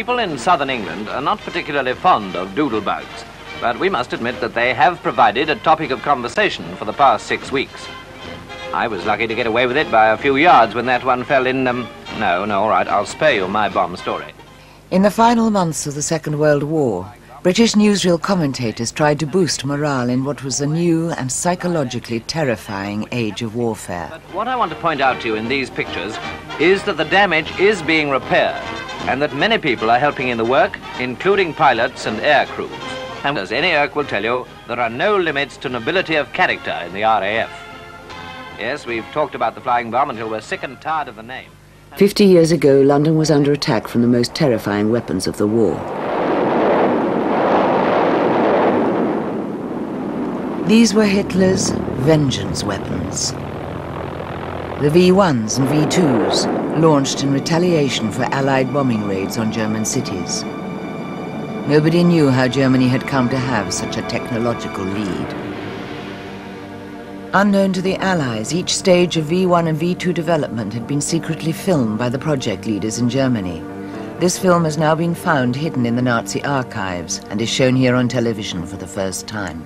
People in southern England are not particularly fond of doodlebugs, but we must admit that they have provided a topic of conversation for the past 6 weeks. I was lucky to get away with it by a few yards when that one fell in, no, all right, I'll spare you my bomb story. In the final months of the Second World War, British newsreel commentators tried to boost morale in what was a new and psychologically terrifying age of warfare. But what I want to point out to you in these pictures is that the damage is being repaired, and that many people are helping in the work, including pilots and air crews. And as any Irk will tell you, there are no limits to nobility of character in the RAF. Yes, we've talked about the flying bomb until we're sick and tired of the name. 50 years ago, London was under attack from the most terrifying weapons of the war. These were Hitler's vengeance weapons. The V-1s and V-2s, launched in retaliation for Allied bombing raids on German cities. Nobody knew how Germany had come to have such a technological lead. Unknown to the Allies, each stage of V-1 and V-2 development had been secretly filmed by the project leaders in Germany. This film has now been found hidden in the Nazi archives and is shown here on television for the first time.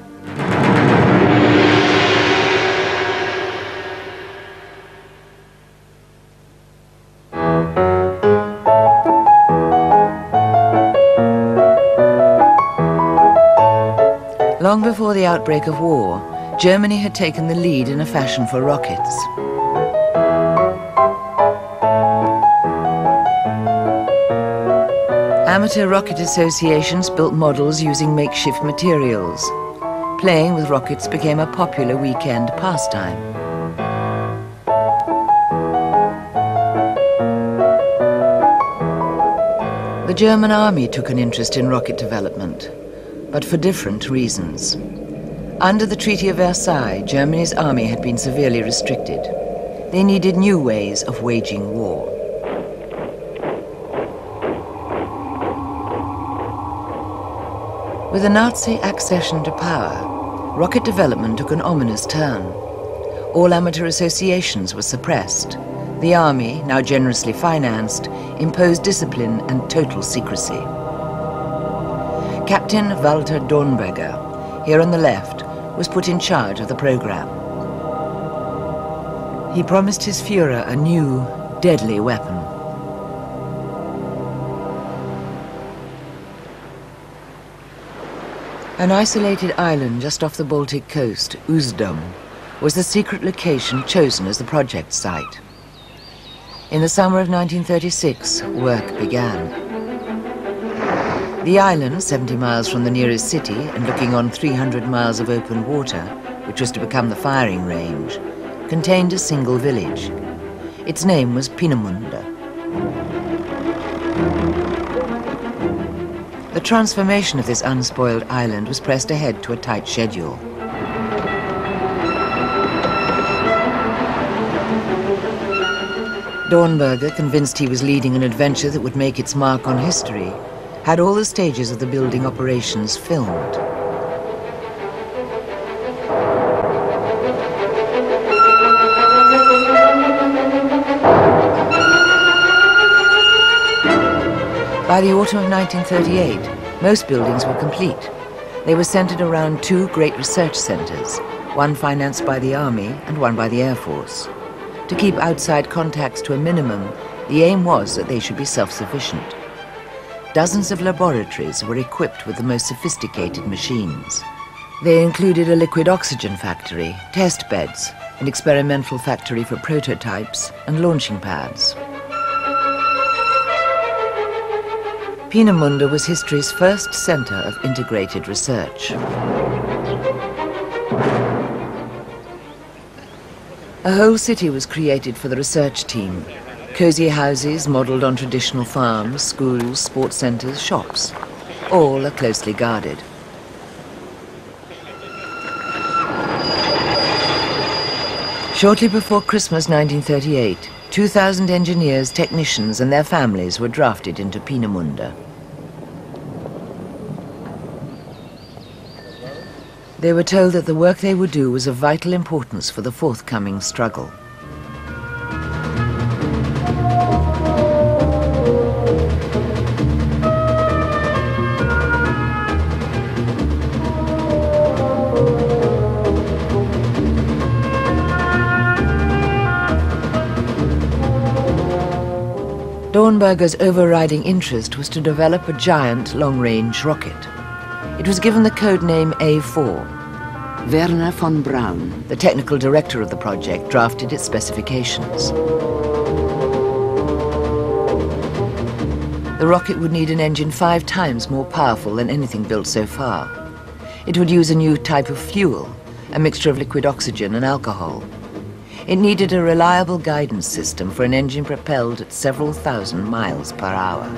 Long before the outbreak of war, Germany had taken the lead in a fashion for rockets. Amateur rocket associations built models using makeshift materials. Playing with rockets became a popular weekend pastime. The German army took an interest in rocket development, but for different reasons. Under the Treaty of Versailles, Germany's army had been severely restricted. They needed new ways of waging war. With the Nazi accession to power, rocket development took an ominous turn. All amateur associations were suppressed. The army, now generously financed, imposed discipline and total secrecy. Captain Walter Dornberger, here on the left, was put in charge of the program. He promised his Führer a new, deadly weapon. An isolated island just off the Baltic coast, Usedom, was the secret location chosen as the project site. In the summer of 1936, work began. The island, 70 miles from the nearest city and looking on 300 miles of open water, which was to become the firing range, contained a single village. Its name was Peenemünde. The transformation of this unspoiled island was pressed ahead to a tight schedule. Dornberger, convinced he was leading an adventure that would make its mark on history, had all the stages of the building operations filmed. By the autumn of 1938, most buildings were complete. They were centered around two great research centers, one financed by the Army and one by the Air Force. To keep outside contacts to a minimum, the aim was that they should be self-sufficient. Dozens of laboratories were equipped with the most sophisticated machines. They included a liquid oxygen factory, test beds, an experimental factory for prototypes, and launching pads. Peenemünde was history's first center of integrated research. A whole city was created for the research team. Cozy houses modelled on traditional farms, schools, sports centres, shops. All are closely guarded. Shortly before Christmas 1938, 2,000 engineers, technicians and their families were drafted into Peenemünde. They were told that the work they would do was of vital importance for the forthcoming struggle. Dornberger's overriding interest was to develop a giant long-range rocket. It was given the code name A4. Werner von Braun, the technical director of the project, drafted its specifications. The rocket would need an engine 5 times more powerful than anything built so far. It would use a new type of fuel, a mixture of liquid oxygen and alcohol. It needed a reliable guidance system for an engine propelled at several thousand miles per hour.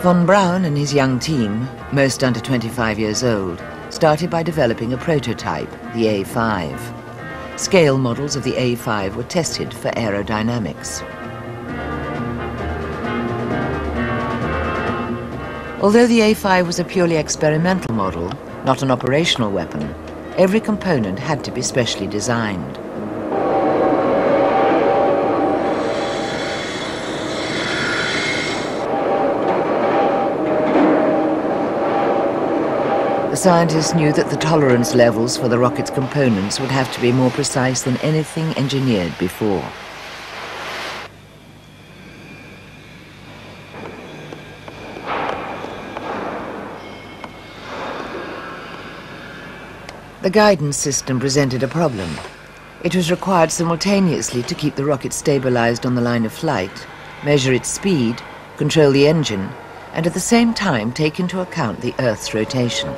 Von Braun and his young team, most under 25 years old, started by developing a prototype, the A5. Scale models of the A5 were tested for aerodynamics. Although the A5 was a purely experimental model, not an operational weapon, every component had to be specially designed. The scientists knew that the tolerance levels for the rocket's components would have to be more precise than anything engineered before. The guidance system presented a problem. It was required simultaneously to keep the rocket stabilized on the line of flight, measure its speed, control the engine, and at the same time take into account the Earth's rotation.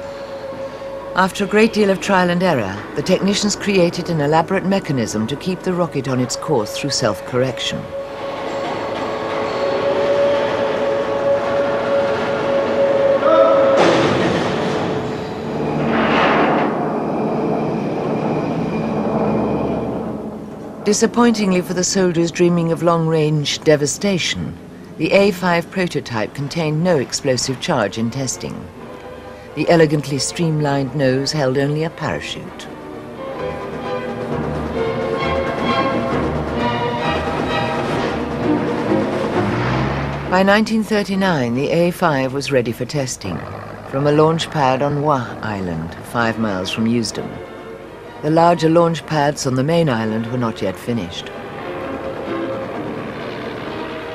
After a great deal of trial and error, the technicians created an elaborate mechanism to keep the rocket on its course through self-correction. Disappointingly for the soldiers dreaming of long-range devastation, the A5 prototype contained no explosive charge in testing. The elegantly streamlined nose held only a parachute. By 1939, the A5 was ready for testing from a launch pad on Moy Island, 5 miles from Eusden. The larger launch pads on the main island were not yet finished.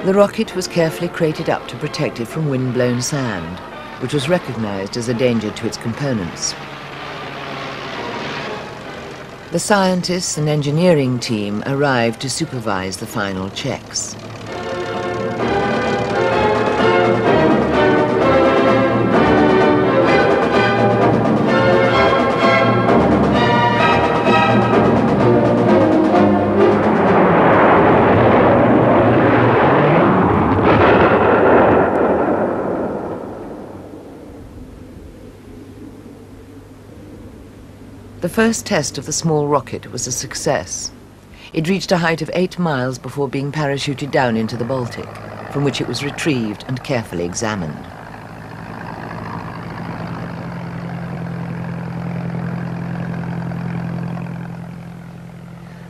The rocket was carefully crated up to protect it from wind-blown sand, which was recognized as a danger to its components. The scientists and engineering team arrived to supervise the final checks. The first test of the small rocket was a success. It reached a height of 8 miles before being parachuted down into the Baltic, from which it was retrieved and carefully examined.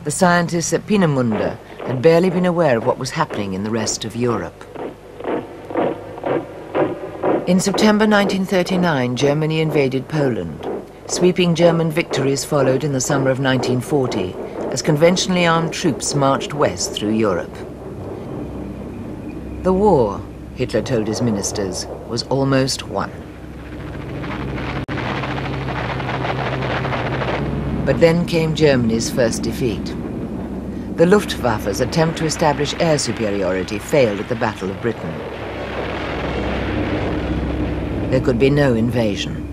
The scientists at Peenemünde had barely been aware of what was happening in the rest of Europe. In September 1939, Germany invaded Poland. Sweeping German victories followed in the summer of 1940 as conventionally armed troops marched west through Europe. The war, Hitler told his ministers, was almost won. But then came Germany's first defeat. The Luftwaffe's attempt to establish air superiority failed at the Battle of Britain. There could be no invasion.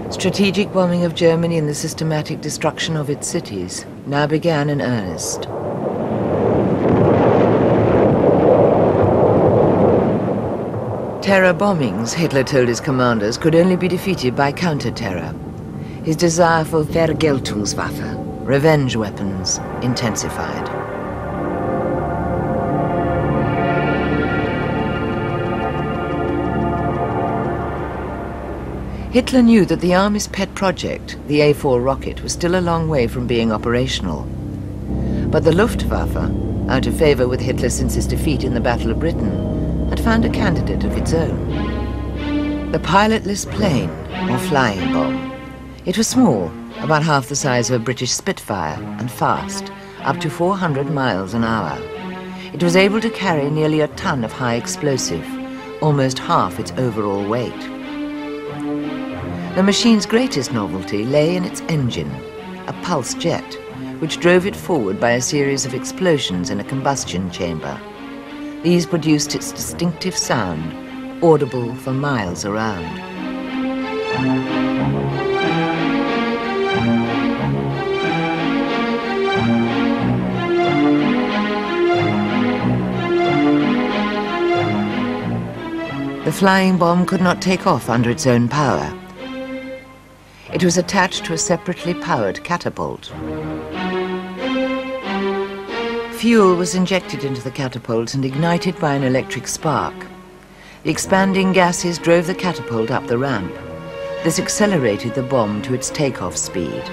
Strategic bombing of Germany and the systematic destruction of its cities now began in earnest. Terror bombings, Hitler told his commanders, could only be defeated by counter-terror. His desire for Vergeltungswaffe, revenge weapons, intensified. Hitler knew that the Army's pet project, the A4 rocket, was still a long way from being operational. But the Luftwaffe, out of favor with Hitler since his defeat in the Battle of Britain, had found a candidate of its own. The pilotless plane, or flying bomb. It was small about half the size of a British Spitfire, and fast, up to 400 miles an hour. It was able to carry nearly a ton of high explosive, almost half its overall weight. The machine's greatest novelty lay in its engine, a pulse jet, which drove it forward by a series of explosions in a combustion chamber. These produced its distinctive sound, audible for miles around. The flying bomb could not take off under its own power. It was attached to a separately powered catapult. Fuel was injected into the catapult and ignited by an electric spark. The expanding gases drove the catapult up the ramp. This accelerated the bomb to its takeoff speed.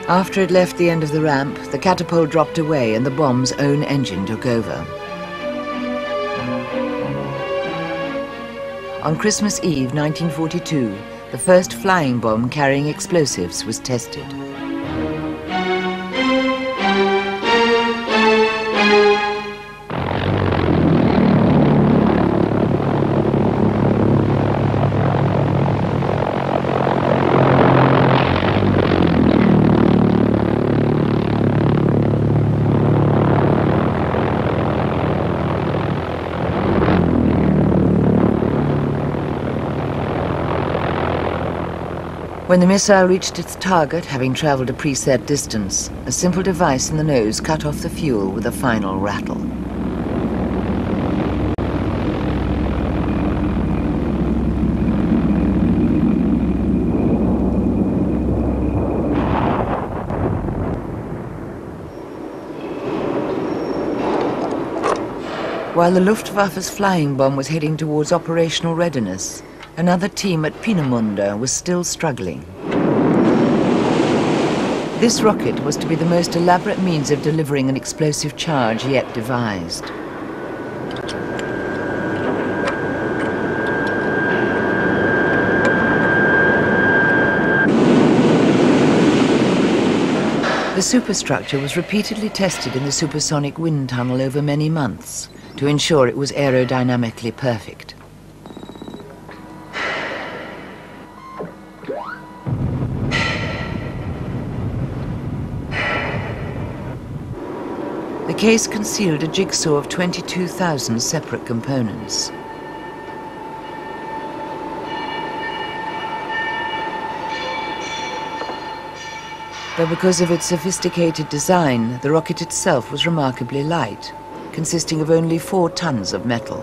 After it left the end of the ramp, the catapult dropped away and the bomb's own engine took over. On Christmas Eve 1942, the first flying bomb carrying explosives was tested. When the missile reached its target, having traveled a preset distance, a simple device in the nose cut off the fuel with a final rattle. While the Luftwaffe's flying bomb was heading towards operational readiness, another team at Peenemünde was still struggling. This rocket was to be the most elaborate means of delivering an explosive charge yet devised. The superstructure was repeatedly tested in the supersonic wind tunnel over many months to ensure it was aerodynamically perfect. The case concealed a jigsaw of 22,000 separate components. But because of its sophisticated design, the rocket itself was remarkably light, consisting of only 4 tons of metal.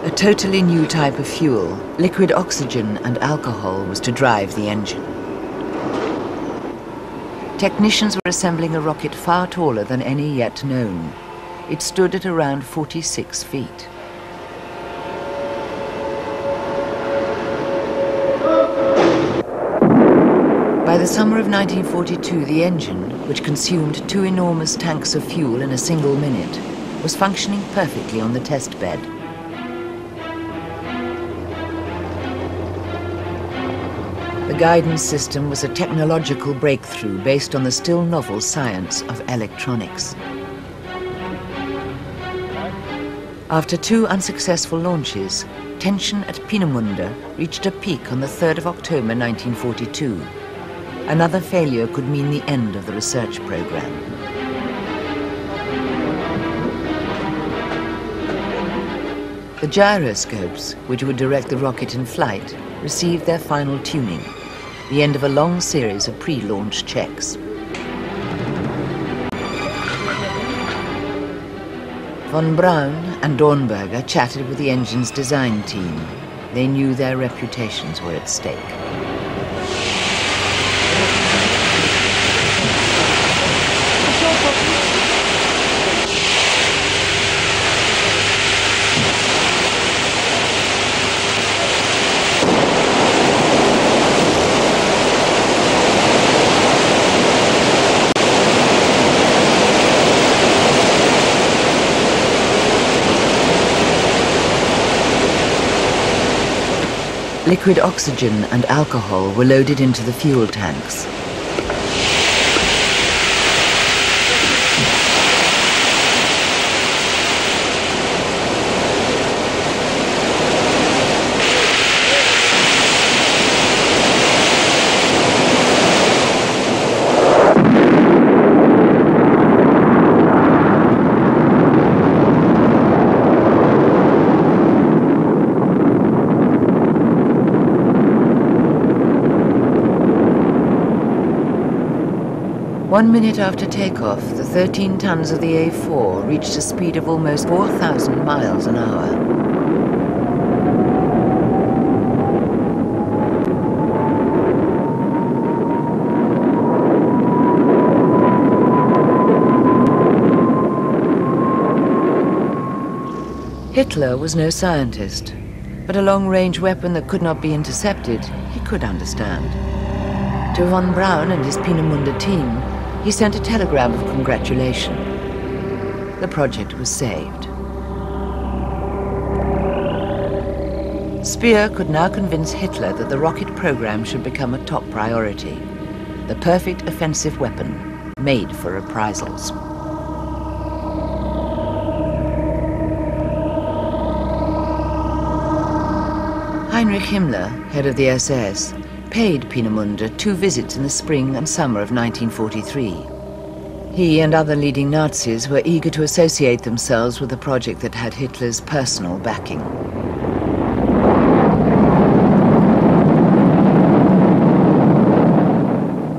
A totally new type of fuel, liquid oxygen and alcohol, was to drive the engine. Technicians were assembling a rocket far taller than any yet known. It stood at around 46 feet. By the summer of 1942, the engine, which consumed 2 enormous tanks of fuel in a single minute, was functioning perfectly on the test bed. The guidance system was a technological breakthrough based on the still novel science of electronics. After 2 unsuccessful launches, tension at Peenemünde reached a peak on the 3rd of October 1942. Another failure could mean the end of the research program. The gyroscopes, which would direct the rocket in flight, received their final tuning, the end of a long series of pre-launch checks. Von Braun and Dornberger chatted with the engine's design team. They knew their reputations were at stake. Liquid oxygen and alcohol were loaded into the fuel tanks. One minute after takeoff, the 13 tons of the A4 reached a speed of almost 4,000 miles an hour. Hitler was no scientist, but a long-range weapon that could not be intercepted, he could understand. To von Braun and his Peenemünde team, he sent a telegram of congratulation. The project was saved. Speer could now convince Hitler that the rocket program should become a top priority. The perfect offensive weapon, made for reprisals. Heinrich Himmler, head of the SS, paid Peenemünde 2 visits in the spring and summer of 1943. He and other leading Nazis were eager to associate themselves with a project that had Hitler's personal backing.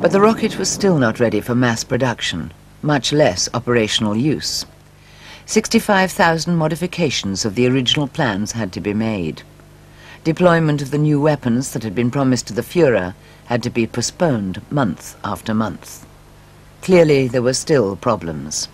But the rocket was still not ready for mass production, much less operational use. 65,000 modifications of the original plans had to be made. Deployment of the new weapons that had been promised to the Führer had to be postponed month after month. Clearly, there were still problems.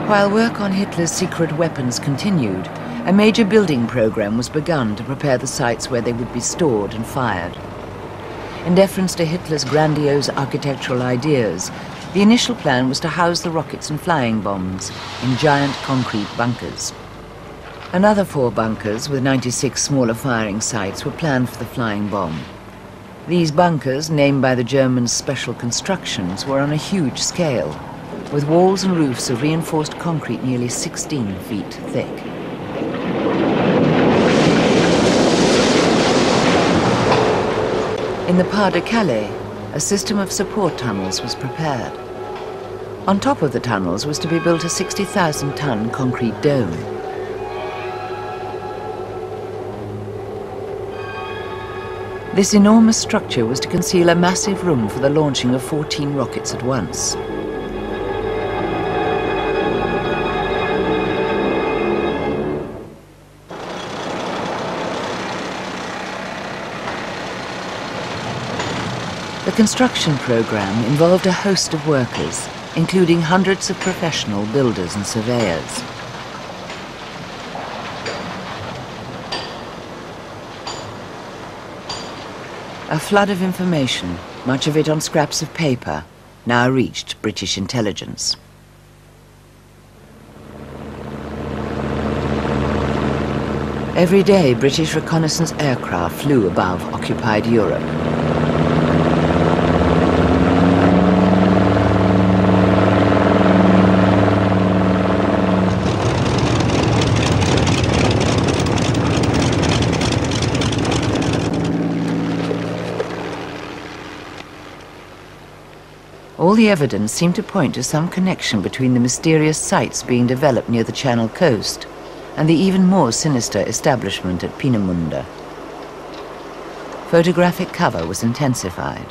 While work on Hitler's secret weapons continued, a major building program was begun to prepare the sites where they would be stored and fired. In deference to Hitler's grandiose architectural ideas, the initial plan was to house the rockets and flying bombs in giant concrete bunkers. Another 4 bunkers with 96 smaller firing sites were planned for the flying bomb. These bunkers, named by the Germans special constructions, were on a huge scale, with walls and roofs of reinforced concrete nearly 16 feet thick. In the Pas de Calais, a system of support tunnels was prepared. On top of the tunnels was to be built a 60,000-ton concrete dome. This enormous structure was to conceal a massive room for the launching of 14 rockets at once. The construction program involved a host of workers, including hundreds of professional builders and surveyors. A flood of information, much of it on scraps of paper, now reached British intelligence. Every day, British reconnaissance aircraft flew above occupied Europe. All the evidence seemed to point to some connection between the mysterious sites being developed near the Channel coast and the even more sinister establishment at Peenemünde. Photographic cover was intensified.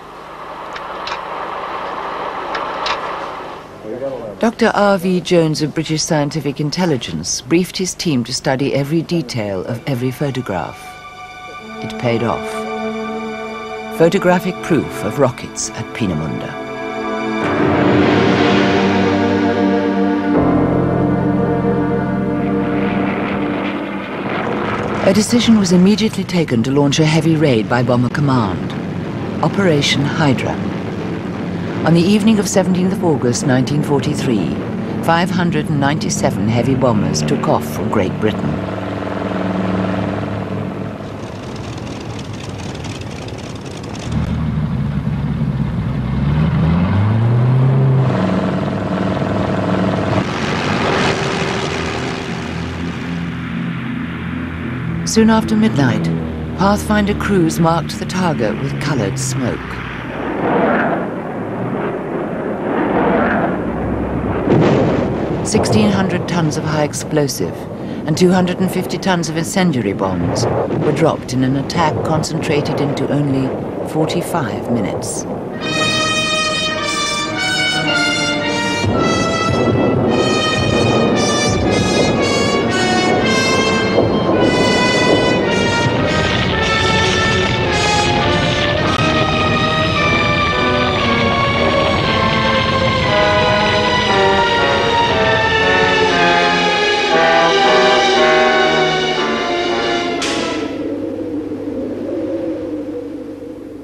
Dr. R.V. Jones of British Scientific Intelligence briefed his team to study every detail of every photograph. It paid off. Photographic proof of rockets at Peenemünde. A decision was immediately taken to launch a heavy raid by Bomber Command, Operation Hydra. On the evening of 17th of August 1943, 597 heavy bombers took off from Great Britain. Soon after midnight, Pathfinder crews marked the target with colored smoke. "1,600 tons of high explosive and 250 tons of incendiary bombs were dropped in an attack concentrated into only 45 minutes.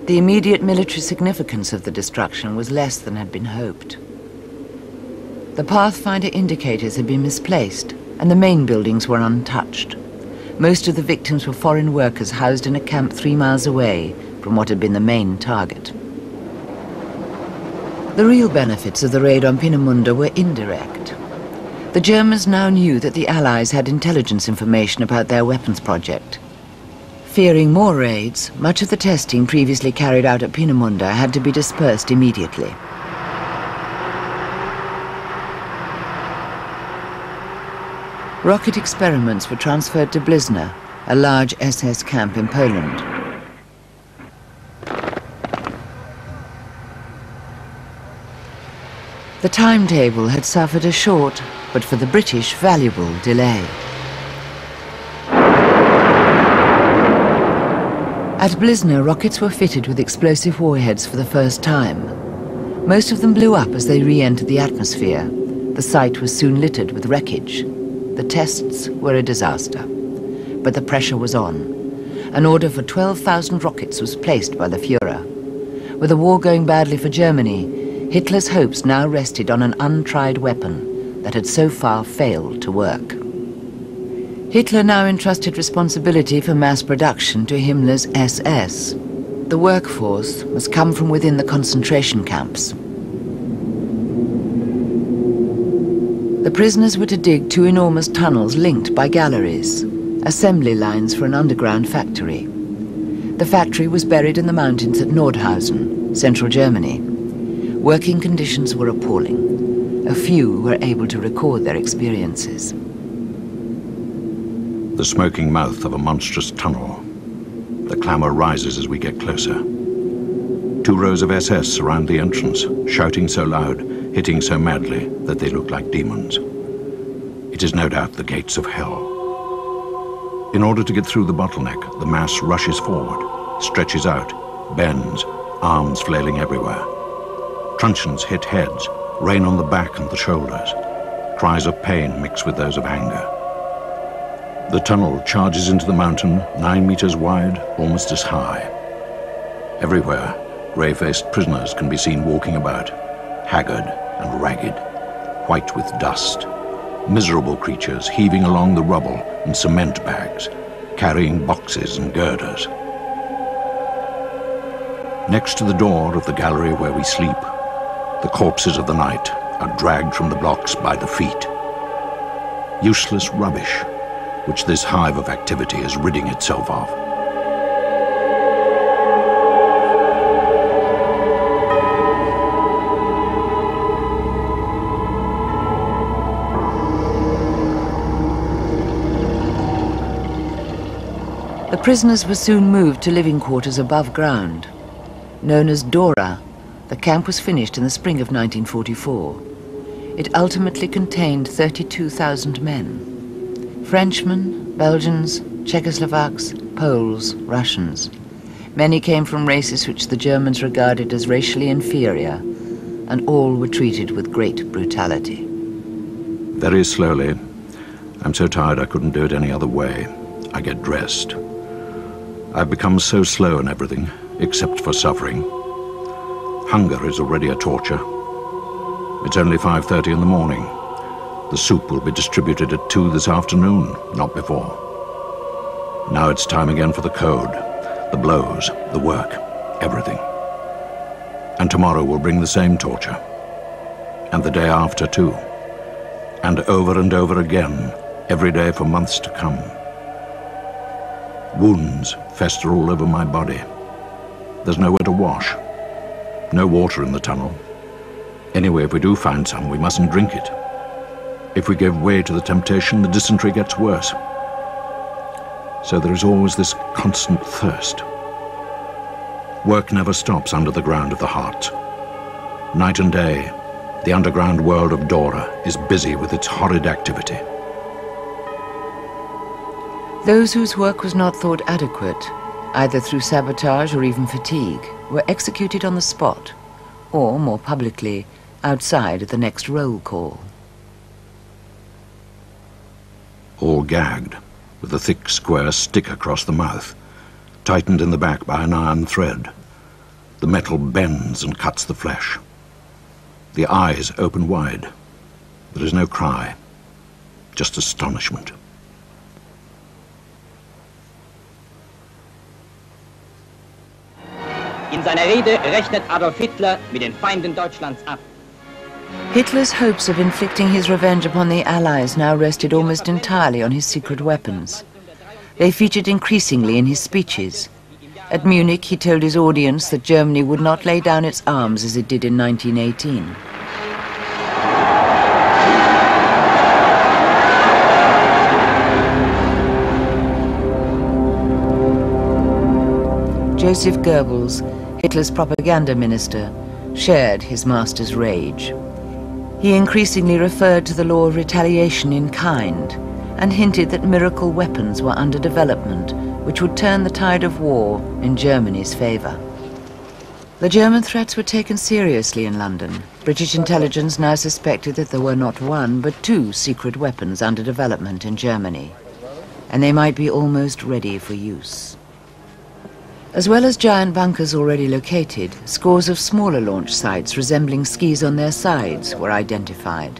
The immediate military significance of the destruction was less than had been hoped. The Pathfinder indicators had been misplaced, and the main buildings were untouched. Most of the victims were foreign workers housed in a camp 3 miles away from what had been the main target. The real benefits of the raid on Peenemünde were indirect. The Germans now knew that the Allies had intelligence information about their weapons project. Fearing more raids, much of the testing previously carried out at Peenemünde had to be dispersed immediately. Rocket experiments were transferred to Blizna, a large SS camp in Poland. The timetable had suffered a short, but for the British valuable, delay. At Blizna, rockets were fitted with explosive warheads for the first time. Most of them blew up as they re-entered the atmosphere. The site was soon littered with wreckage. The tests were a disaster. But the pressure was on. An order for 12,000 rockets was placed by the Führer. With the war going badly for Germany, Hitler's hopes now rested on an untried weapon that had so far failed to work. Hitler now entrusted responsibility for mass production to Himmler's SS. The workforce must come from within the concentration camps. The prisoners were to dig 2 enormous tunnels linked by galleries, assembly lines for an underground factory. The factory was buried in the mountains at Nordhausen, central Germany. Working conditions were appalling. A few were able to record their experiences. The smoking mouth of a monstrous tunnel. The clamor rises as we get closer. 2 rows of SS surround the entrance, shouting so loud, hitting so madly that they look like demons. It is no doubt the gates of hell. In order to get through the bottleneck, the mass rushes forward, stretches out, bends, arms flailing everywhere. Truncheons hit heads, rain on the back and the shoulders. Cries of pain mix with those of anger. The tunnel charges into the mountain 9 meters wide, almost as high. Everywhere, grey-faced prisoners can be seen walking about, haggard and ragged, white with dust. Miserable creatures heaving along the rubble in cement bags, carrying boxes and girders. Next to the door of the gallery where we sleep, the corpses of the night are dragged from the blocks by the feet. Useless rubbish, which this hive of activity is ridding itself of. The prisoners were soon moved to living quarters above ground. Known as Dora, the camp was finished in the spring of 1944. It ultimately contained 32,000 men. Frenchmen, Belgians, Czechoslovaks, Poles, Russians. Many came from races which the Germans regarded as racially inferior, and all were treated with great brutality. Very slowly. I'm so tired I couldn't do it any other way. I get dressed. I've become so slow in everything, except for suffering. Hunger is already a torture. It's only 5:30 in the morning. The soup will be distributed at 2 this afternoon, not before. Now it's time again for the code, the blows, the work, everything. And tomorrow will bring the same torture. And the day after too. And over again, every day for months to come. Wounds fester all over my body. There's nowhere to wash. No water in the tunnel. Anyway, if we do find some, we mustn't drink it. If we give way to the temptation, the dysentery gets worse. So there is always this constant thirst. Work never stops under the ground of the heart. Night and day, the underground world of Dora is busy with its horrid activity. Those whose work was not thought adequate, either through sabotage or even fatigue, were executed on the spot, or, more publicly, outside at the next roll call. All gagged, with a thick square stick across the mouth, tightened in the back by an iron thread. The metal bends and cuts the flesh. The eyes open wide. There is no cry, just astonishment. In seiner Rede rechnet Adolf Hitler mit den Feinden Deutschlands ab. Hitler's hopes of inflicting his revenge upon the Allies now rested almost entirely on his secret weapons. They featured increasingly in his speeches. At Munich, he told his audience that Germany would not lay down its arms as it did in 1918. Joseph Goebbels, Hitler's propaganda minister, shared his master's rage. He increasingly referred to the law of retaliation in kind and hinted that miracle weapons were under development which would turn the tide of war in Germany's favor. The German threats were taken seriously in London. British intelligence now suspected that there were not one but 2 secret weapons under development in Germany, and they might be almost ready for use. As well as giant bunkers already located, scores of smaller launch sites resembling skis on their sides were identified.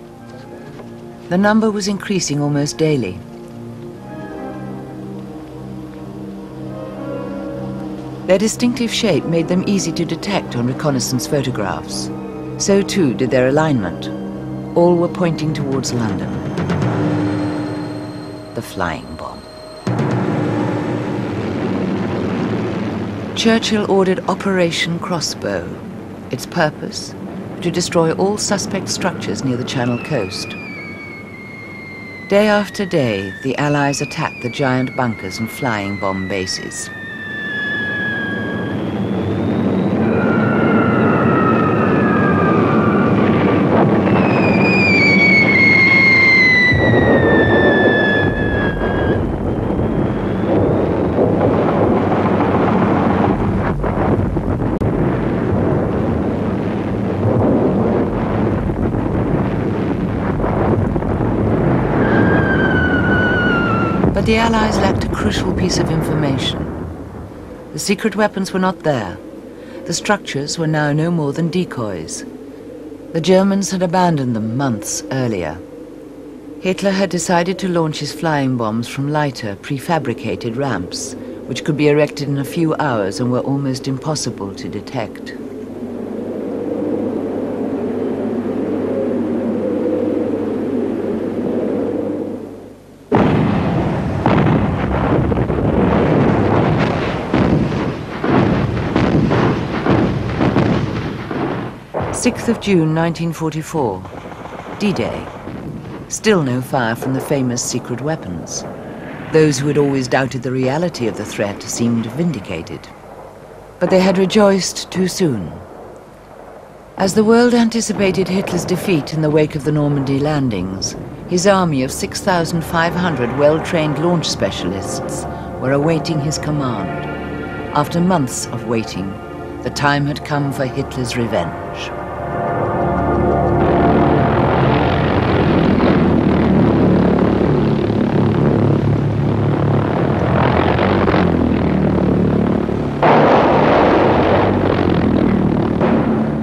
The number was increasing almost daily. Their distinctive shape made them easy to detect on reconnaissance photographs. So too did their alignment. All were pointing towards London. The flying bomb. Churchill ordered Operation Crossbow. Its purpose? To destroy all suspect structures near the Channel coast. Day after day, the Allies attacked the giant bunkers and flying bomb bases. The Allies lacked a crucial piece of information. The secret weapons were not there, The structures were now no more than decoys. The Germans had abandoned them months earlier. Hitler had decided to launch his flying bombs from lighter, prefabricated ramps, which could be erected in a few hours and were almost impossible to detect. June 1944, D-Day. Still no fire from the famous secret weapons. Those who had always doubted the reality of the threat seemed vindicated. But they had rejoiced too soon. As the world anticipated Hitler's defeat in the wake of the Normandy landings, his army of 6,500 well-trained launch specialists were awaiting his command. After months of waiting, the time had come for Hitler's revenge.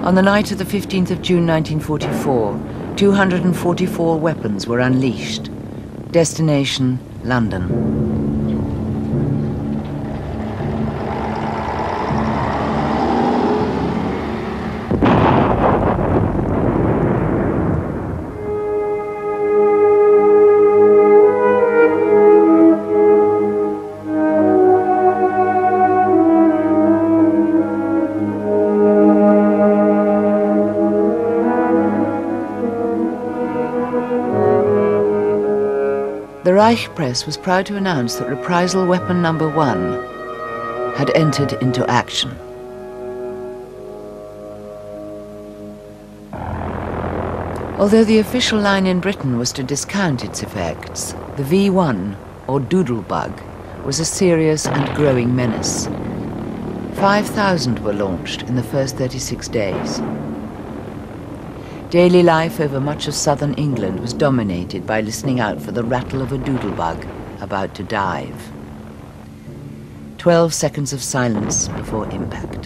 On the night of the 15th of June 1944, 244 weapons were unleashed. Destination, London. The Reich Press was proud to announce that reprisal weapon number 1 had entered into action. Although the official line in Britain was to discount its effects, the V1, or doodlebug, was a serious and growing menace. 5,000 were launched in the first 36 days. Daily life over much of southern England was dominated by listening out for the rattle of a doodlebug about to dive. 12 seconds of silence before impact.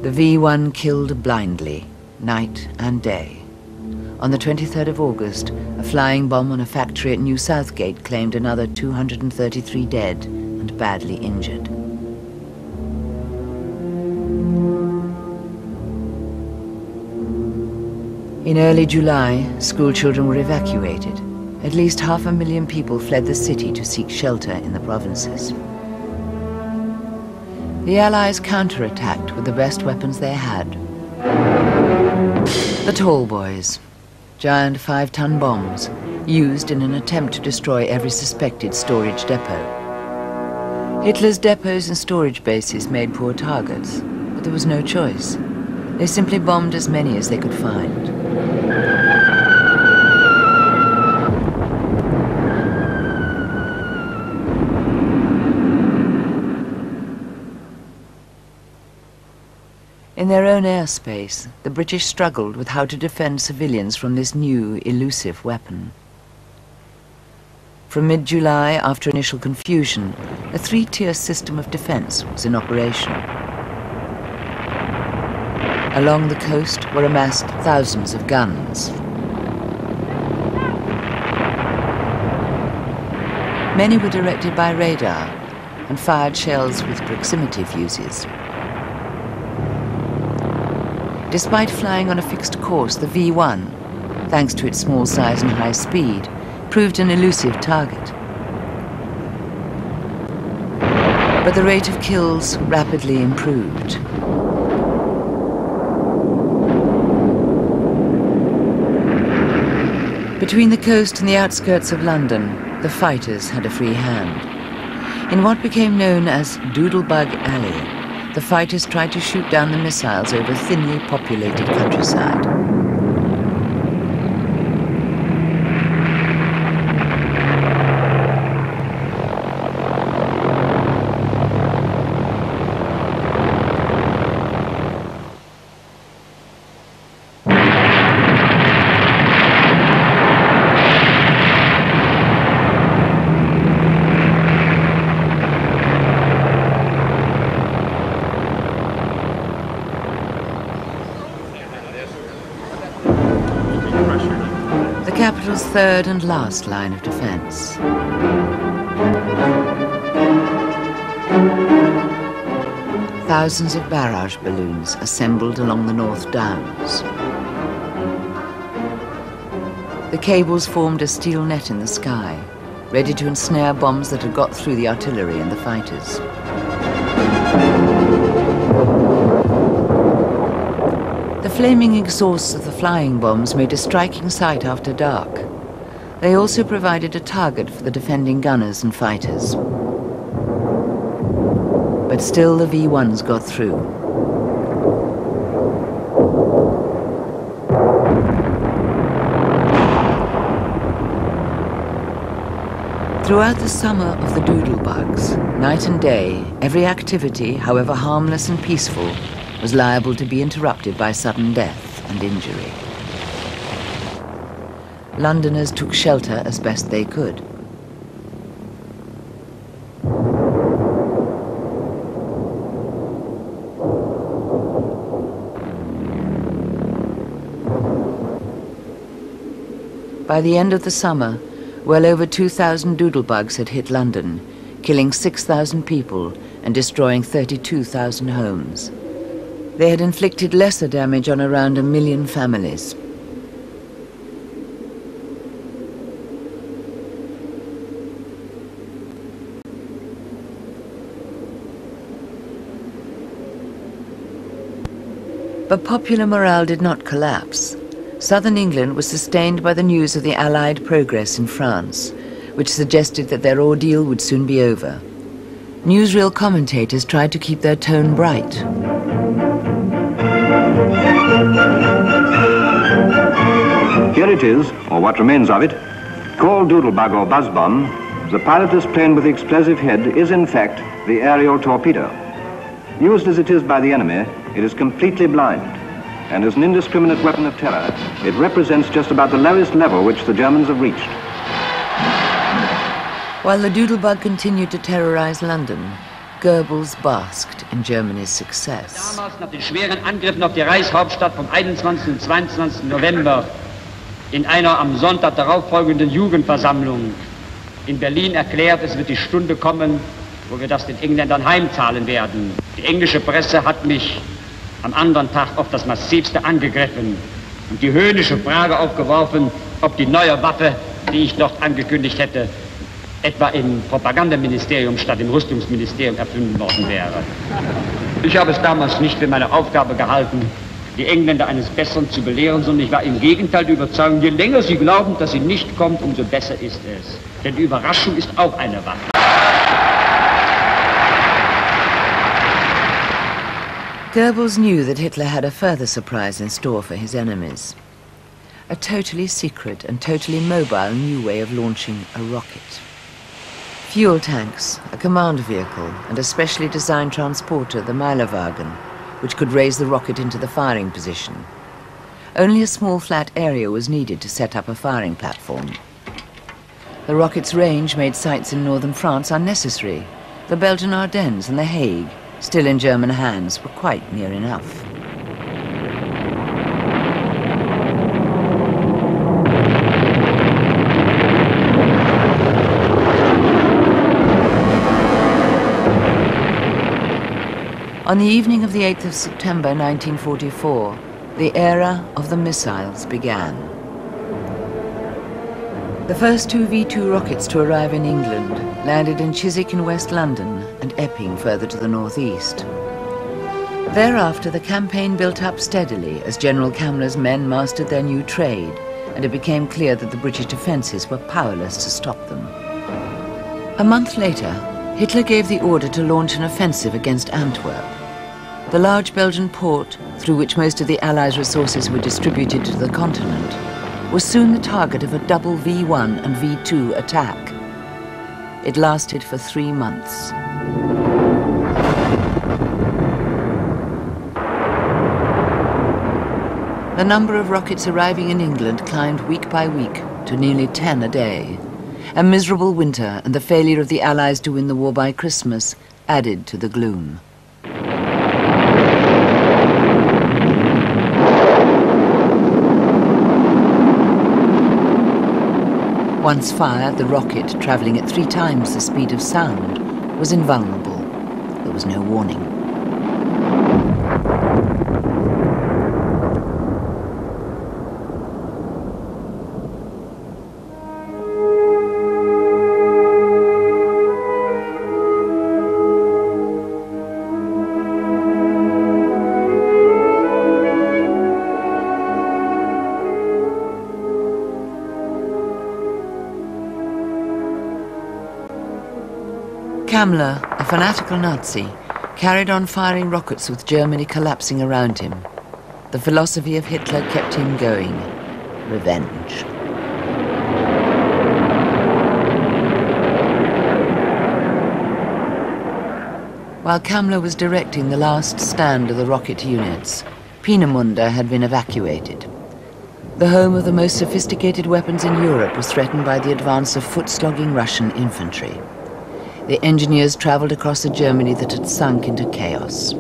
The V1 killed blindly, night and day. On the 23rd of August, a flying bomb on a factory at New Southgate claimed another 233 dead and badly injured. In early July, school children were evacuated. At least 500,000 people fled the city to seek shelter in the provinces. The Allies counterattacked with the best weapons they had. The tall boys, giant 5-ton bombs, used in an attempt to destroy every suspected storage depot. Hitler's depots and storage bases made poor targets, but there was no choice. They simply bombed as many as they could find. In their own airspace, the British struggled with how to defend civilians from this new, elusive weapon. From mid-July, after initial confusion, a 3-tier system of defense was in operation. Along the coast were amassed thousands of guns. Many were directed by radar and fired shells with proximity fuses. Despite flying on a fixed course, the V1, thanks to its small size and high speed, proved an elusive target. But the rate of kills rapidly improved. Between the coast and the outskirts of London, the fighters had a free hand. In what became known as Doodlebug Alley, the fighters tried to shoot down the missiles over thinly populated countryside. third and last line of defense. Thousands of barrage balloons assembled along the North Downs. The cables formed a steel net in the sky, ready to ensnare bombs that had got through the artillery and the fighters. The flaming exhausts of the flying bombs made a striking sight after dark. They also provided a target for the defending gunners and fighters. But still the V1s got through. Throughout the summer of the doodlebugs, night and day, every activity, however harmless and peaceful, was liable to be interrupted by sudden death and injury. Londoners took shelter as best they could. By the end of the summer, well over 2,000 doodlebugs had hit London, killing 6,000 people and destroying 32,000 homes. They had inflicted lesser damage on around 1 million families. But popular morale did not collapse. Southern England was sustained by the news of the Allied progress in France, which suggested that their ordeal would soon be over. Newsreel commentators tried to keep their tone bright. Here it is, or what remains of it. Called Doodlebug or Buzz Bomb, the pilotless plane with the explosive head is in fact the aerial torpedo. Used as it is by the enemy, it is completely blind, and as an indiscriminate weapon of terror, it represents just about the lowest level which the Germans have reached. While the Doodlebug continued to terrorize London, Goebbels basked in Germany's success. Damals nach den schweren Angriffen auf die Reichshauptstadt vom 21. und 22. November in einer am Sonntag darauffolgenden Jugendversammlung in Berlin erklärt, es wird die Stunde kommen, wo wir das den Engländern heimzahlen werden. Die englische Presse hat mich am anderen Tag auf das Massivste angegriffen und die höhnische Frage aufgeworfen, ob die neue Waffe, die ich dort angekündigt hätte, etwa im Propagandaministerium statt im Rüstungsministerium erfunden worden wäre. Ich habe es damals nicht für meine Aufgabe gehalten, die Engländer eines Besseren zu belehren, sondern ich war im Gegenteil der Überzeugung, je länger sie glauben, dass sie nicht kommt, umso besser ist es. Denn die Überraschung ist auch eine Waffe. Goebbels knew that Hitler had a further surprise in store for his enemies. A totally secret and totally mobile new way of launching a rocket. Fuel tanks, a command vehicle, and a specially designed transporter, the Meilerwagen, which could raise the rocket into the firing position. Only a small flat area was needed to set up a firing platform. The rocket's range made sites in northern France unnecessary. The Belgian Ardennes and The Hague, still in German hands, were quite near enough. On the evening of the 8th of September 1944, the era of the missiles began. The first two V2 rockets to arrive in England landed in Chiswick in West London and Epping further to the northeast. Thereafter, the campaign built up steadily as General Kamler's men mastered their new trade, and it became clear that the British defences were powerless to stop them. A month later, Hitler gave the order to launch an offensive against Antwerp. The large Belgian port, through which most of the Allies' resources were distributed to the continent, was soon the target of a double V1 and V2 attack. It lasted for 3 months. The number of rockets arriving in England climbed week by week to nearly 10 a day. A miserable winter and the failure of the Allies to win the war by Christmas added to the gloom. Once fired, the rocket, travelling at 3 times the speed of sound, was invulnerable. There was no warning. Kammler, a fanatical Nazi, carried on firing rockets with Germany collapsing around him. The philosophy of Hitler kept him going. Revenge. While Kammler was directing the last stand of the rocket units, Peenemünde had been evacuated. The home of the most sophisticated weapons in Europe was threatened by the advance of foot-slogging Russian infantry. The engineers travelled across a Germany that had sunk into chaos.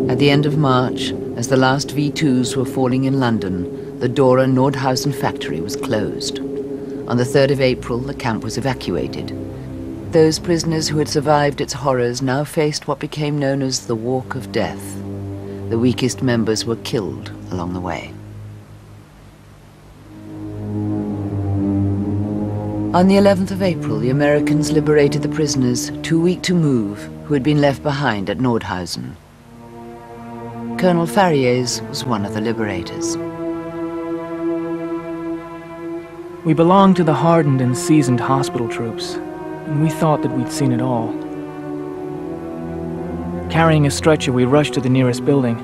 At the end of March, as the last V2s were falling in London, the Dora Nordhausen factory was closed. On the 3rd of April, the camp was evacuated. Those prisoners who had survived its horrors now faced what became known as the Walk of Death. The weakest members were killed along the way. On the 11th of April, the Americans liberated the prisoners, too weak to move, who had been left behind at Nordhausen. Colonel Farriers was one of the liberators. We belonged to the hardened and seasoned hospital troops, and we thought that we'd seen it all. Carrying a stretcher, we rushed to the nearest building.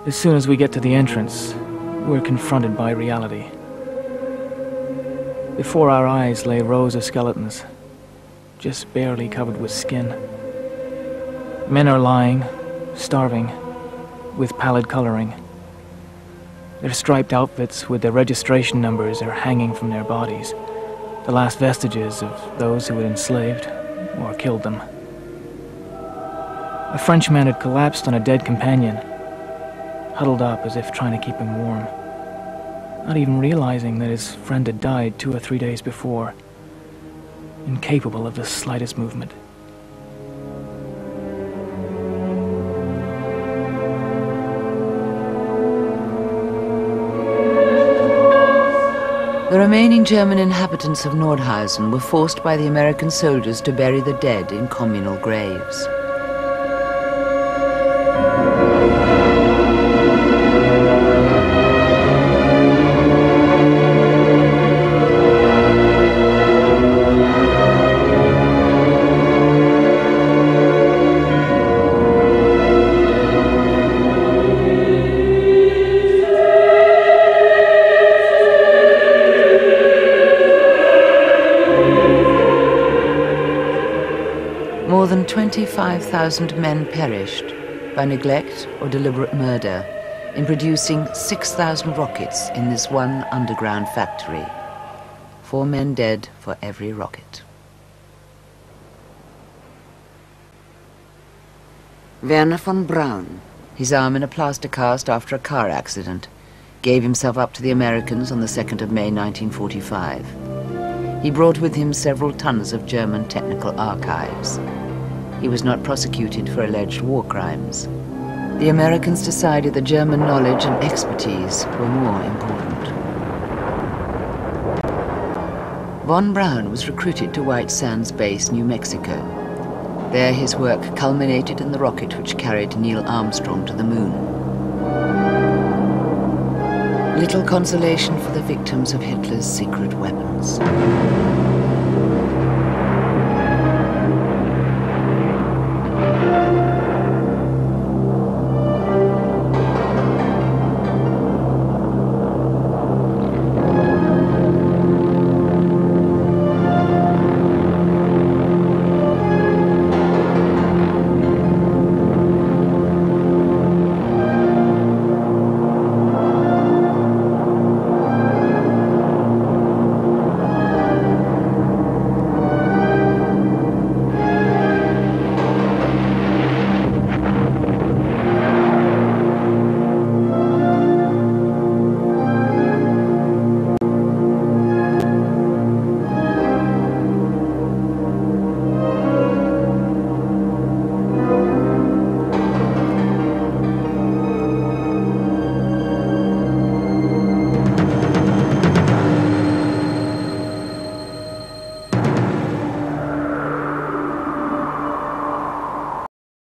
As soon as we get to the entrance, we're confronted by reality. Before our eyes lay rows of skeletons, just barely covered with skin. Men are lying, starving, with pallid coloring. Their striped outfits with their registration numbers are hanging from their bodies, the last vestiges of those who had enslaved or killed them. A Frenchman had collapsed on a dead companion, huddled up as if trying to keep him warm, not even realizing that his friend had died 2 or 3 days before, incapable of the slightest movement. The remaining German inhabitants of Nordhausen were forced by the American soldiers to bury the dead in communal graves. More than 25,000 men perished by neglect or deliberate murder in producing 6,000 rockets in this one underground factory. 4 men dead for every rocket. Werner von Braun, his arm in a plaster cast after a car accident, gave himself up to the Americans on the 2nd of May 1945. He brought with him several tons of German technical archives. He was not prosecuted for alleged war crimes. The Americans decided that German knowledge and expertise were more important. Von Braun was recruited to White Sands Base, New Mexico. There his work culminated in the rocket which carried Neil Armstrong to the moon. Little consolation for the victims of Hitler's secret weapons.